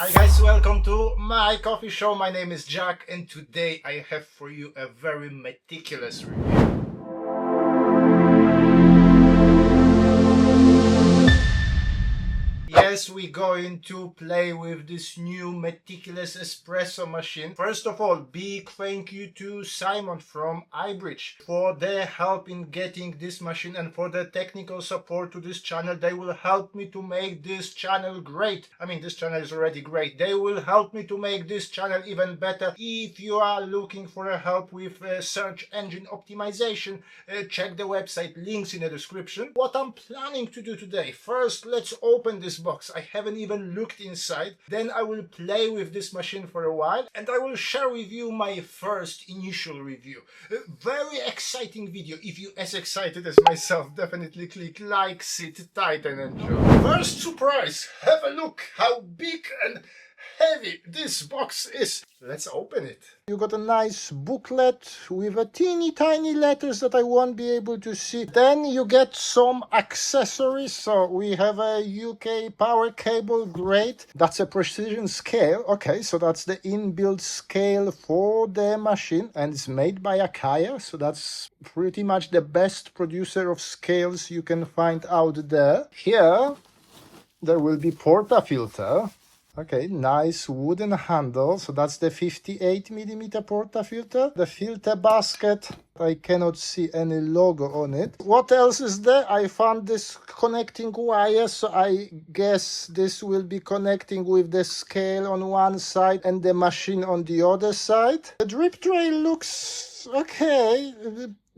Hi guys, welcome to my coffee show. My name is Jack and today I have for you a very meticulous review. Yes, we're going to play with this new Meticulous Espresso machine. First of all, big thank you to Simon from iBridge for their help in getting this machine and for the technical support to this channel. They will help me to make this channel great. I mean, this channel is already great. They will help me to make this channel even better. If you are looking for help with search engine optimization, check the website, links in the description. What I'm planning to do today, first let's open this box. I haven't even looked inside. Then I will play with this machine for a while and I will share with you my first initial review. A very exciting video. If you're as excited as myself, definitely click like, sit tight and enjoy. First surprise, have a look how big and heavy this box is. Let's open it. You got a nice booklet with a teeny tiny letters that I won't be able to see. Then you get some accessories. So we have a UK power cable, great. That's a precision scale. Okay, so that's the inbuilt scale for the machine and it's made by Akaya. So that's pretty much the best producer of scales you can find out there. Here there will be portafilter. Okay, nice wooden handle. So that's the 58mm portafilter. The filter basket, I cannot see any logo on it. What else is there? I found this connecting wire, so I guess this will be connecting with the scale on one side and the machine on the other side. The drip tray looks okay.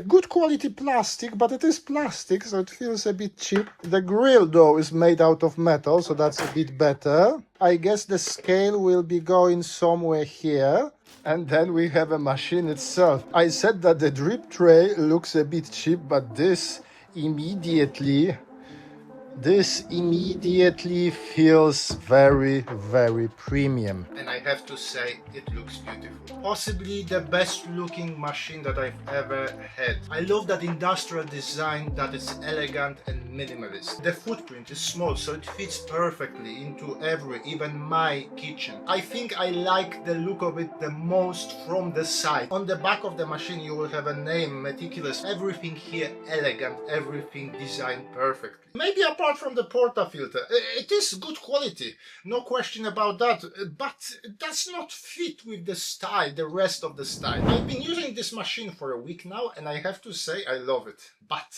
Good quality plastic, but it is plastic, so it feels a bit cheap. The grill though is made out of metal, so that's a bit better. I guess the scale will be going somewhere here. And then we have a machine itself. I said that the drip tray looks a bit cheap, but this immediately feels very, very premium. And I have to say, it looks beautiful. Possibly the best looking machine that I've ever had. I love that industrial design that is elegant and minimalist. The footprint is small, so it fits perfectly into even my kitchen. I think I like the look of it the most from the side. On the back of the machine you will have a name, Meticulous. Everything here elegant, everything designed perfectly. Maybe apart from the portafilter, it is good quality, no question about that, but it does not fit with the style, the rest of the style. I've been using this machine for a week now and I have to say I love it. But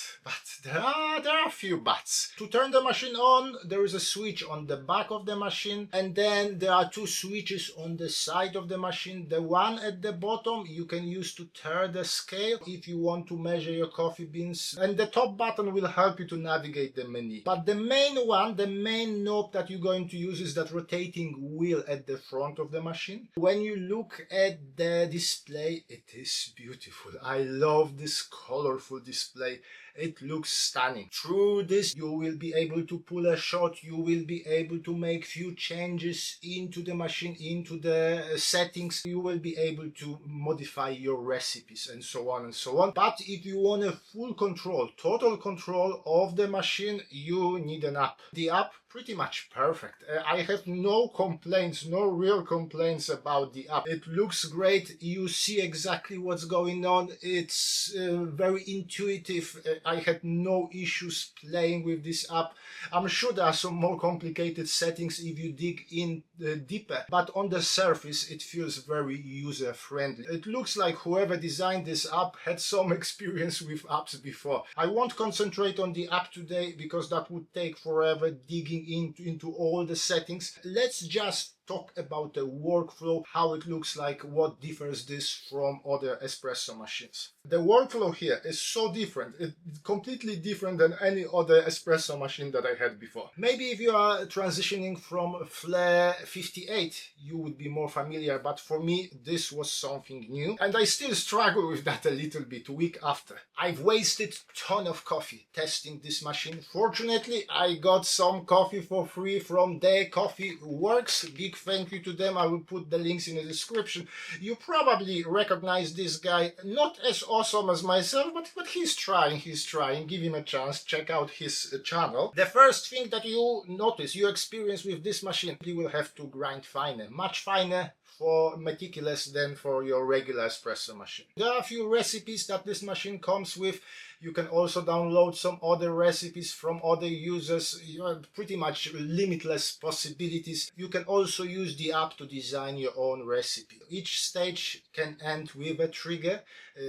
there are a few buts. To turn the machine on, there is a switch on the back of the machine and then there are two switches on the side of the machine. The one at the bottom you can use to turn the scale if you want to measure your coffee beans, and the top button will help you to navigate the menu. But the main one, the main knob that you're going to use is that rotating wheel at the front of the machine. When you look at the display, it is beautiful. I love this colorful display. It looks stunning. Through this you will be able to pull a shot, you will be able to make few changes into the machine, into the settings. You will be able to modify your recipes and so on and so on. But if you want a full control, total control of the machine, you need an app. The app pretty much perfect. I have no complaints, no real complaints about the app. It looks great. You see exactly what's going on. It's very intuitive. I had no issues playing with this app. I'm sure there are some more complicated settings if you dig in deeper, but on the surface it feels very user friendly. It looks like whoever designed this app had some experience with apps before. I won't concentrate on the app today because that would take forever digging into all the settings. Let's just talk about the workflow, how it looks like, what differs this from other espresso machines. The workflow here is so different. It's completely different than any other espresso machine that I had before. Maybe if you are transitioning from Flair 58, you would be more familiar, but for me this was something new and I still struggle with that a little bit week after. I've wasted a ton of coffee testing this machine. Fortunately, I got some coffee for free from Their Coffee Works. Big big thank you to them. I will put the links in the description. You probably recognize this guy, not as awesome as myself, but he's trying. Give him a chance. Check out his channel. The first thing that you notice, you experience with this machine, you will have to grind finer, much finer for Meticulous than for your regular espresso machine. There are a few recipes that this machine comes with. You can also download some other recipes from other users. You have pretty much limitless possibilities. You can also use the app to design your own recipe. Each stage can end with a trigger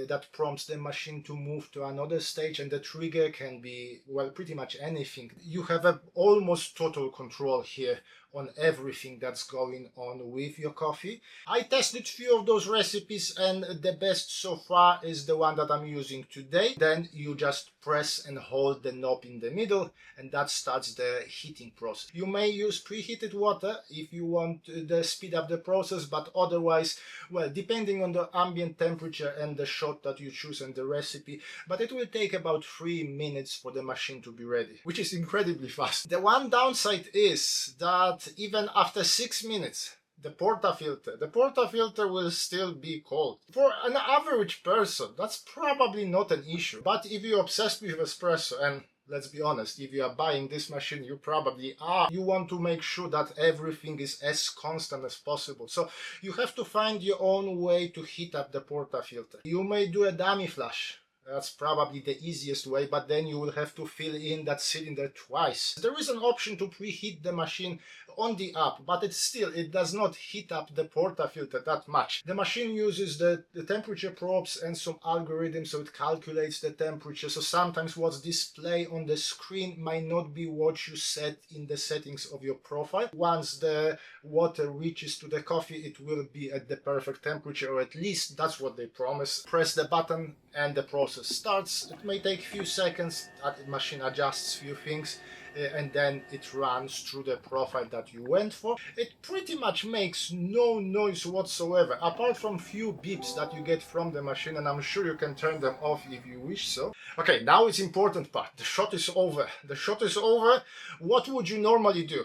that prompts the machine to move to another stage, and the trigger can be, well, pretty much anything. You have a almost total control here on everything that's going on with your coffee. I tested few of those recipes, and the best so far is the one that I'm using today. Then you just press and hold the knob in the middle, and that starts the heating process. You may use preheated water if you want to speed up the process, but otherwise, well, depending on the ambient temperature and the shot that you choose and the recipe, but it will take about 3 minutes for the machine to be ready, which is incredibly fast. The one downside is that even after 6 minutes, the portafilter will still be cold. For an average person, that's probably not an issue. But if you're obsessed with espresso, and let's be honest, if you are buying this machine, you probably are, you want to make sure that everything is as constant as possible. So you have to find your own way to heat up the portafilter. You may do a dummy flash. That's probably the easiest way, but then you will have to fill in that cylinder twice. There is an option to preheat the machine on the app, but it does not heat up the portafilter that much. The machine uses the temperature probes and some algorithms, so it calculates the temperature. So sometimes what's displayed on the screen might not be what you set in the settings of your profile. Once the water reaches to the coffee, it will be at the perfect temperature, or at least that's what they promise. Press the button and the process starts. It may take a few seconds, the machine adjusts few things, and then it runs through the profile that you went for. It pretty much makes no noise whatsoever, apart from few beeps that you get from the machine, and I'm sure you can turn them off if you wish so. Okay, now it's important part. The shot is over. The shot is over. What would you normally do?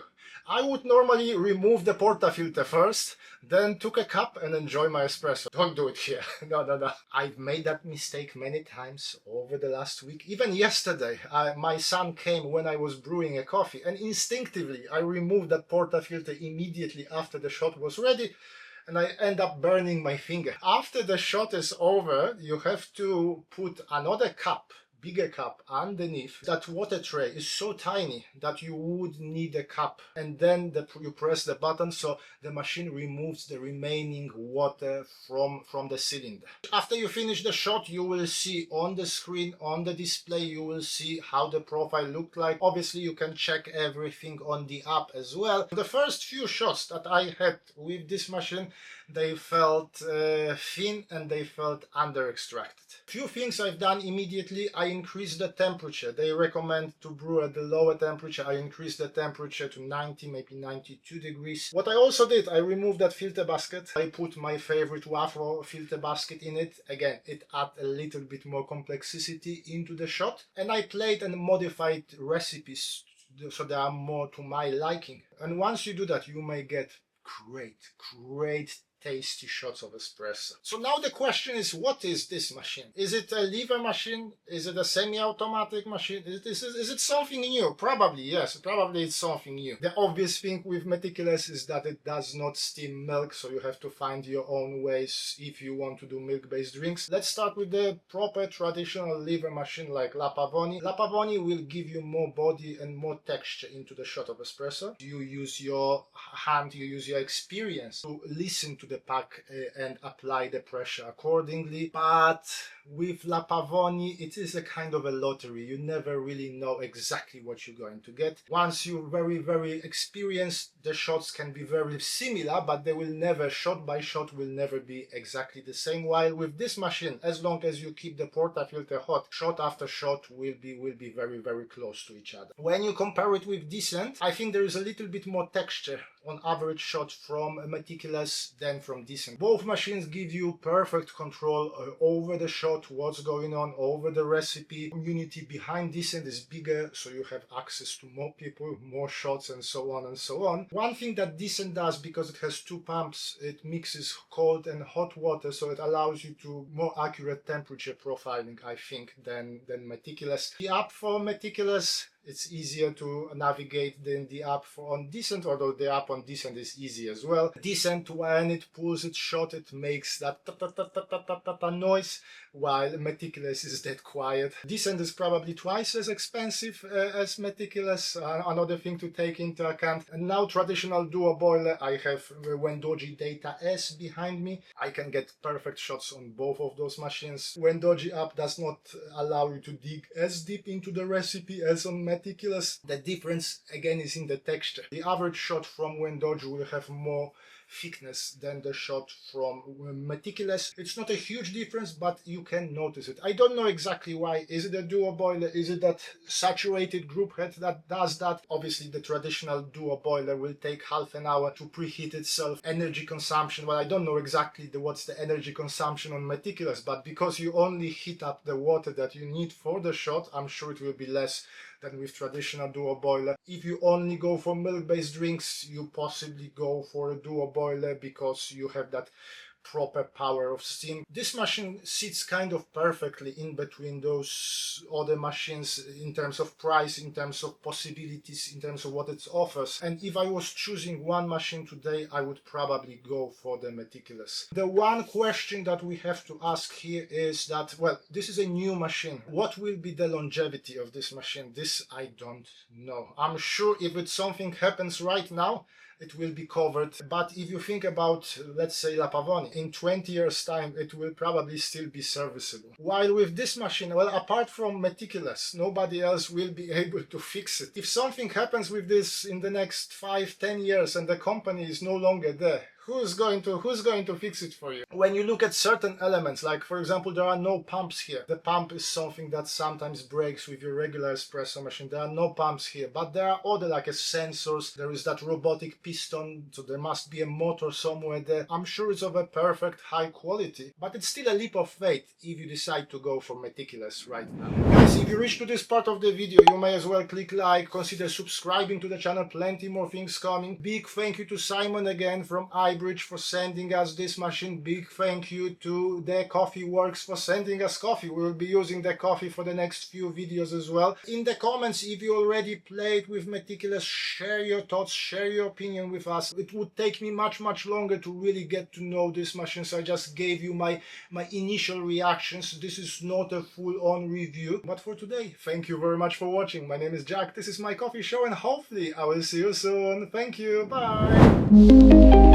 I would normally remove the portafilter first, then took a cup and enjoy my espresso. Don't do it here. No. I've made that mistake many times over the last week. Even yesterday, my son came when I was brewing a coffee, and instinctively I removed that portafilter immediately after the shot was ready, and I end up burning my finger. After the shot is over, you have to put another cup, bigger cup, underneath. That water tray is so tiny that you would need a cup, and then you press the button, so the machine removes the remaining water from the cylinder. After you finish the shot, you will see on the screen, on the display, you will see how the profile looked like. Obviously you can check everything on the app as well. The first few shots that I had with this machine, they felt thin and they felt under extracted. Few things I've done immediately. I increased the temperature. They recommend to brew at the lower temperature. I increased the temperature to 90, maybe 92 degrees. What I also did, I removed that filter basket. I put my favorite waffle filter basket in it. Again, it adds a little bit more complexity into the shot. And I played and modified recipes so they are more to my liking. And once you do that, you may get great tasty shots of espresso. So now the question is, what is this machine? Is it a lever machine? Is it a semi-automatic machine? Is it something new? Probably yes, probably it's something new. The obvious thing with Meticulous is that it does not steam milk, so you have to find your own ways if you want to do milk-based drinks. Let's start with the proper traditional lever machine like La Pavoni. La Pavoni will give you more body and more texture into the shot of espresso. You use your hand, you use your experience to listen to the pack and apply the pressure accordingly. But with La Pavoni, it is a kind of a lottery. You never really know exactly what you're going to get. Once you're very experienced, the shots can be very similar, but they will never, shot by shot, will never be exactly the same. While with this machine, as long as you keep the portafilter hot, shot after shot will be very close to each other. When you compare it with Decent, I think there is a little bit more texture on average shot from Meticulous than from Decent. Both machines give you perfect control over the shot, what's going on, over the recipe. Community behind Decent is bigger, so you have access to more people, more shots, and so on and so on. One thing that Decent does, because it has two pumps, it mixes cold and hot water, so it allows you to more accurate temperature profiling, I think, than Meticulous. The app for Meticulous, it's easier to navigate than the app on Decent, although the app on Decent is easy as well. Decent, when it pulls its shot, it makes that ta-ta-ta-ta-ta-ta noise, while Meticulous is dead quiet. Decent is probably twice as expensive as Meticulous, another thing to take into account. And now traditional duo boiler, I have Wendoji Data S behind me. I can get perfect shots on both of those machines. Wendoji app does not allow you to dig as deep into the recipe as on Meticulous. The difference again is in the texture. The average shot from Wendoji will have more thickness than the shot from Meticulous. It's not a huge difference, but you can notice it. I don't know exactly why. Is it a duo boiler? Is it that saturated group head that does that? Obviously the traditional duo boiler will take half an hour to preheat itself. Energy consumption, well, I don't know exactly what's the energy consumption on Meticulous, but because you only heat up the water that you need for the shot, I'm sure it will be less than with traditional duo boiler. If you only go for milk-based drinks, you possibly go for a duo boiler because you have that proper power of steam. This machine sits kind of perfectly in between those other machines in terms of price, in terms of possibilities, in terms of what it offers. And if I was choosing one machine today, I would probably go for the Meticulous. The one question that we have to ask here is that, well, this is a new machine. What will be the longevity of this machine? This I don't know. I'm sure if it's something happens right now, it will be covered. But if you think about, let's say, La Pavone, in 20 years time, it will probably still be serviceable. While with this machine, well, apart from Meticulous, nobody else will be able to fix it. If something happens with this in the next 5-10 years and the company is no longer there, who's going to fix it for you? When you look at certain elements, like for example, there are no pumps here. The pump is something that sometimes breaks with your regular espresso machine. There are no pumps here, but there are other like sensors. There is that robotic piston, so there must be a motor somewhere there. I'm sure it's of a perfect high quality, but it's still a leap of faith if you decide to go for Meticulous right now. Guys, if you reach to this part of the video, you may as well click like, consider subscribing to the channel, plenty more things coming. Big thank you to Simon again from Bridge for sending us this machine. Big thank you to The Coffee Works for sending us coffee. We will be using the coffee for the next few videos as well. In the comments, if you already played with Meticulous, share your thoughts, share your opinion with us. It would take me much longer to really get to know this machine, so I just gave you my initial reactions. This is not a full-on review, but for today, thank you very much for watching. My name is Jack, this is my coffee show, and hopefully I will see you soon. Thank you, bye!